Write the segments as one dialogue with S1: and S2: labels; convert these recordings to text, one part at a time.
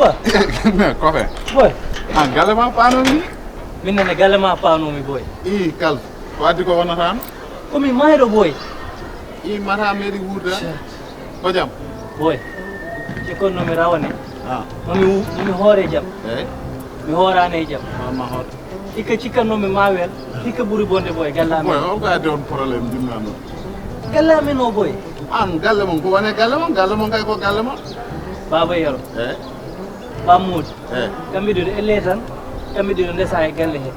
S1: Boy.
S2: Me kofe.
S1: Boy.
S2: Ah galle ma paano ni?
S1: Minne galle ma paano mi boy.
S2: Kal. Wadi ko wona tan?
S1: Ko mi mayro boy.
S2: Mata meri wuurda. Ko jam?
S1: Boy. Ci kon no mi rawane.
S2: Ah.
S1: Mi hoore jam. Mi hoorane jam.
S2: Ma hoor.
S1: Ika cikkanno mi mawel. Ika buri bonde boy galla
S2: Boy o ga don problème dinnano.
S1: Galla men o boy.
S2: An galle mon ko wone galle mon kay ko galle mon.
S1: Baba yaro. Bammoudi. Kamɓe ɗiɗo elle tan kamɓe ɗiɗo ndesa e galle he.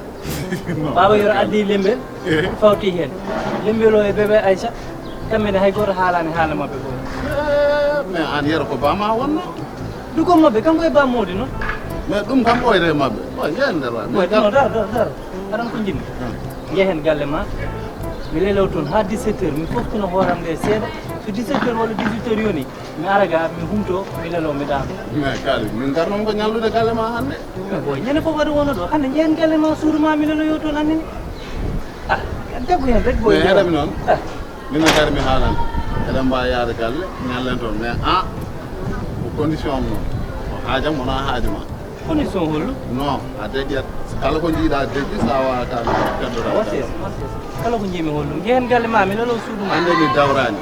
S1: Baba yaro addi lembel fawti hen. Lembel o e bébé Aïcha kamɓene hay goto haalani haala mabɓe boy.
S2: Mais an yaro ko bama wonno.
S1: Dugo mabɓe kanko e Bammoudi noon.
S2: Mais ɗum kam ɓoyre mabɓe. Boy yen nder wa.
S1: Boy non dar aɗan ko jinmi. Jehen galle ma mi lelaw toon ha 17h mi foftino hooram nde seeɗa so 17h walla 18h yoni mi ara ga mi humto mi lelaw mi ɗaano.
S2: Mais kali min garnon ko ñallude galle ma hannde.
S1: Boy ñande fof waɗa wona ɗo hannde jehen galle ma suudu ma mi lelaw toon hannde ni. Debbo hen rek boy.
S2: Mais heɗami noon mina gari mi haalande eɗen mbawi yaade galle ñallen toon mais ko condition am noon o haajam wona haaji ma.
S1: Condition hollu?
S2: Non a deƴƴat kala ko jiiɗa deƴƴi sa wawata teddoɗa.
S1: Wates kala ko jiimi hollum jehen galle ma mi lelaw suudu ma.
S2: hannde mi dawrani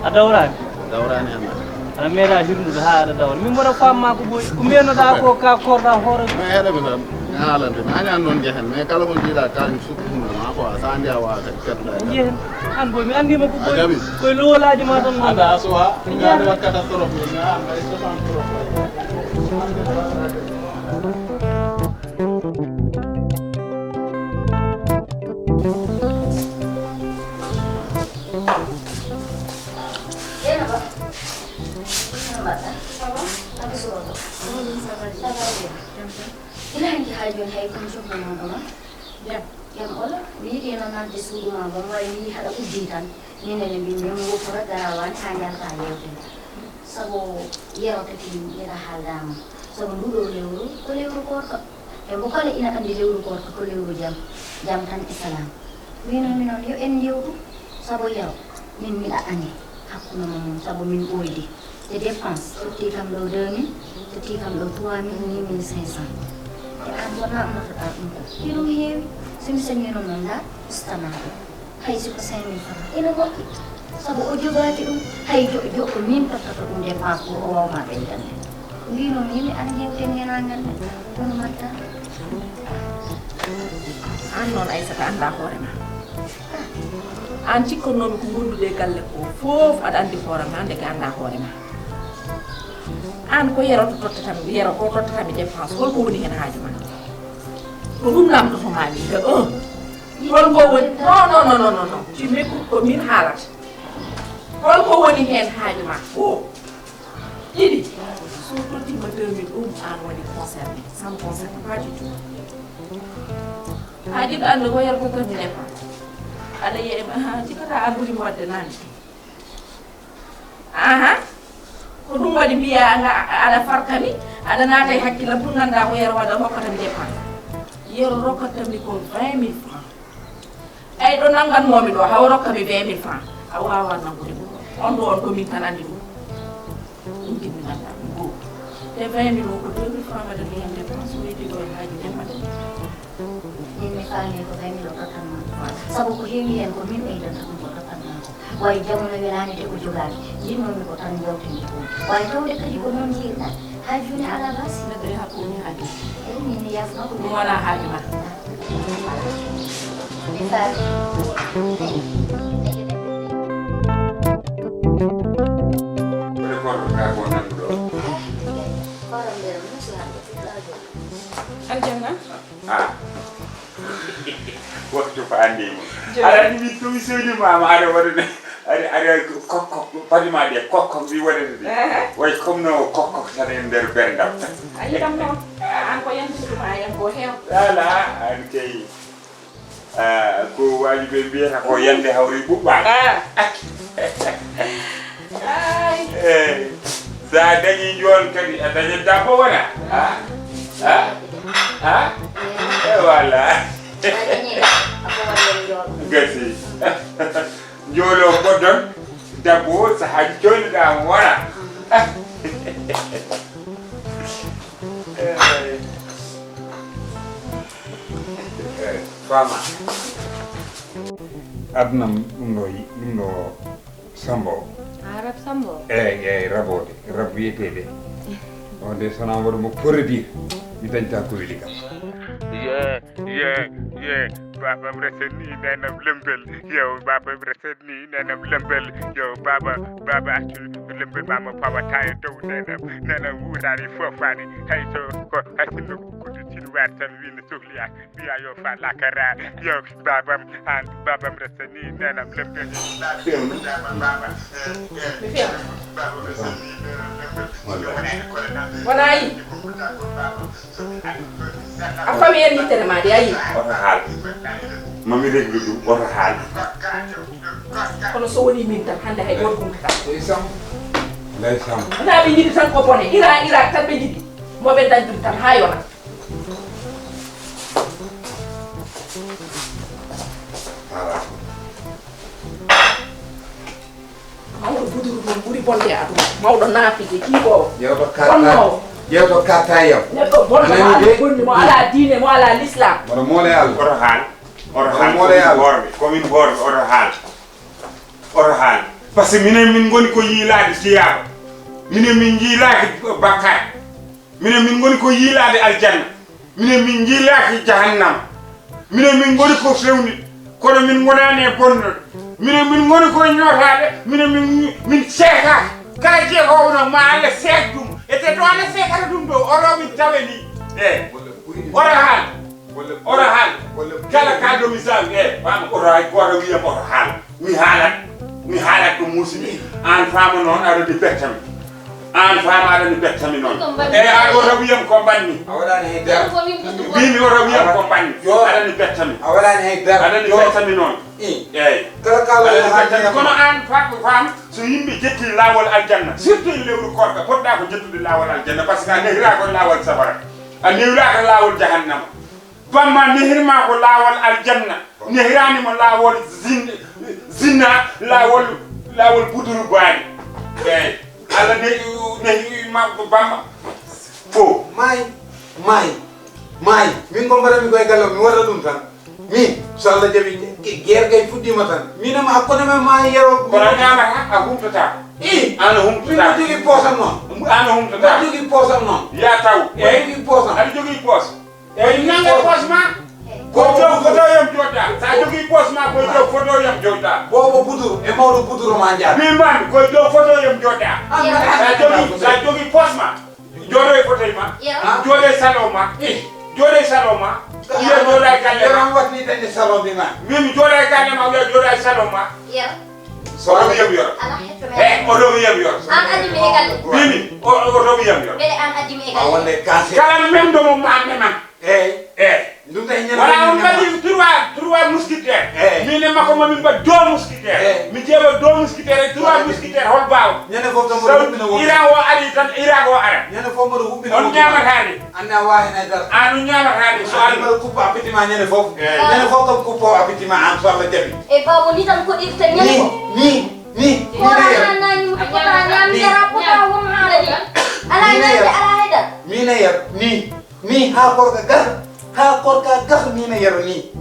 S1: a dawrani
S2: dawrani hannde
S1: aɗa meeɗa hirnude ha aɗa dawra min mbaɗa famma ko boy ko mbiyanoɗa ko ka korɗa hoore.
S2: mais heɗami tan mi haalante mi añani noon jehen mais kala ko jiiɗa kañum sukkude ma quoi sa andi a wawa kadi teddoɗa
S1: jehen an boy mi andima ko boy
S2: jaɓi
S1: koye lowolaji ma tan
S2: anda a suwa ande wat catastrophe mi anda
S3: ဒီလိုကြီးဟာရွန်ဟဲကွန်ရှုံးမှာတော့ရမ်အော်ဒီဒီနာနာဒီဆူမှာဘာမှဒီဟာတော့ဒီတန်နင်းနေနေပြီးမျိုးဖရတာဝန်ခံရတာရဲ့စဘောရောတတိရဟာလာမစဘောလူလိုလေကိုလေကိုကောe bokale ina andi lewru ko ko lewru jam tan islam mino yo en lewru sabo yaw min mi da ani hakkuno mom sabo min boydi de dépense ti kam do 2000 ti kam do 3000 ni 1500 e an wona amata da dum ko kilo heewi sim senino non da ustana hay ko 5000 francs ina bokki sabo o jogati dum hay jo ko min tata dum dépense ko o ma be tan ngino min an yewten ngenangal kono matta
S4: an non Aissata anda hoorema an cikkonnomi ko gondude galle ko fof aɗa andi hoorema hande ga anda hoorema an ko yeroto tottatami yero ko tottatami dépense holko woni hen haaju ma ko ɗum namdotomami de 1 holko woni non tu m'écoutes ko min haalata holko woni hen haaju ma o ɗiɗi so tottima 2000 ɗum an woni concerné ça me concerne pas du tout haji ɗo ande ko yer ko totti dépense aɗa yeyma cikata an ɓuuri wadde nani ko ɗum waɗi mbiya aɗa farkami aɗa naata e hakkillam pour ganda ko yero waɗa hokkatami dépense yero rokkatami ko 20 000 francs eyyi ɗo nangganmomi ɗo haw rokkami 20 000 francs a wawa nangude ɗum on ɗo on komin tan andi ɗum ɗum jinmi ganda ɗum goo te 20 000 o ko 2 000 francs waɗani hen dépense weydi ɗo e haji ndemata
S3: min mi faami ko 20 000 totanma sabu ko heewi hen ko min ɓeydanta ɗum ko totanma ko way jamono welani de ko jogaki jinnomi ko tan jawtini ko way tawde kadi ko noon jiirɗa ha joni ala basi
S4: neɗɗo yaha ko woni haaju
S3: eyi min yafma ko
S4: ɗum wona haaju ma
S3: mi faami
S4: aljanna
S5: waktu fa andi mo ara ni to mi sodi mama ara wadde ara kokko padima de kokko bi wadde de way comme no kokko tan en der berdam
S4: ayi kam non an ko yantu ma yan ko hew
S5: ala an kay ko wali be bieta ko yande hawri bubba ay za dañi jol kadi dañi dabbo wala wala gasi jolo bodon dabbo sa haji joni da wala Fama. Adnam ɗum ɗo Sambo.
S6: Arab Sambo.
S5: Eyyi rabode rab wiyetede on de sona waɗumo produire mi dañta ko weli kam ye babam reseni nenam lembel yow babam reseni nenam lembel yow baba accu lembel mama pawata e dow nenam wurani fofani hay so ko hasinno kudu tinu war tan winde sohliya biya yo fa lakara yow babam reseni nenam lembel
S4: Wanayi. Apa mi yen yitere ma de ayi.
S5: Oto haal mami reglu ɗum oto haal
S4: Kono so woni min tan hande hay goto kumta.
S5: Ndey Sam
S4: Na be jidi tan ko bone ira tan be jidi. Mo be dañdum tan ha yona. Mawɗo buduru ɗum ɓuri bonde adu. Mawɗo naafike kiiɓowo.
S7: Yewto karta yam.
S4: Neɗɗo bonɗo mo ala gondi mo ala diine mo ala l'islam.
S7: Wala mole Allah.
S5: oto haal komin worɓe oto haal par ce que minen min goni ko yiilade siyaba minen min jiilaki bakkar minen min goni ko yiilade aljanna minen min jiilaki jahannama minen min goni ko fewni kono min gonani e bonnoɗo minen min goni ko ñootade minen min seekaki kala jeekowono ma Allah seek ɗum ete to Allah seekata ɗum ɗo oɗo min tawe ni oto haal kala kaddo mi sawi fama goto wiyam oto haal mi haalat ɗum musidɗo an fama noon aɗani bettami an fama aɗani bettami noon oto wiyam ko banni
S7: A waɗani hay dara.
S5: mbimi oto wiyam ko banni aɗani bettami
S7: A waɗani hay dara.
S5: aɗani bettami noon eyyi
S7: Kala kala
S5: aɗani
S7: ha
S5: bettami kono an fam so yimɓe jetti lawol aljanna surtout e lewru korka poɗɗa ko jettude lawol aljanna par ce que a nehira ko lawol safara a nehiraka lawol jahannama bamma nehirma ko lawol aljanna nehiranimo lawol zinna lawol buduru baani eyyi Allah nehirma bamma fo
S7: Mai. Min ko mbaɗami koye galle mi waɗa ɗum tan. Min so Allah jaɓi guerre kay fuɗɗima tan. Minama hakkude men ma yero.
S5: kono ñamata a humtata ana humtata
S7: Min jogui poosam noon.
S5: ana humtata
S7: Jogui poosam noon.
S5: ya taw eyyi
S7: Jogui poosam.
S5: aɗa jogui poos eyyi nanga poos ma ko jow photo yam joɗɗa sa jogui poos ma koye jow photo yam joɗɗa
S7: Bobo buduru e mawɗo buduru ma jaar.
S5: min mami koye jow photo yam joɗɗa sa jogui poos ma joɗo e photo ma joɗo e salon ma joɗo e salon ma wiya joɗa e galle ma
S7: Yaram watni dañde salon bi ma.
S5: min joɗa e galle ma wiya joɗa e salon ma oto wiyam yoro oto wiyam yoro mimi oto wiyam yoro
S7: A wonde kaase.
S5: kala memdomo ma meman eyyi
S7: Ɗum tahi ñande.
S5: wala on mbaɗi trois mousquitaire min e makko mamin mbaɗ deux mousquitaire mi ƴeewa deux mousquitaire e trois mousquitaire hol mbawa
S7: Ñande fof tan mboɗo huɓɓina wo.
S5: iran o ari tan irak o ara
S7: Ñande fof mboɗo huɓɓina wo.
S5: on ñamatade
S7: Anne a wawi hen haydara.
S5: an on ñamatade so
S7: An
S5: ari
S7: mbaɗa kuppa appétit ma ñande fof. Ñande fof kam kuppo appétit ma an so Allah jaɓi.
S3: e babo ni tan koɗirta ñande ko
S7: Ni
S3: wona nani mo ko ta ñamdara pota won haalani ala ñande ala hayda
S7: Mina yar ni ha korka gar min yaro ni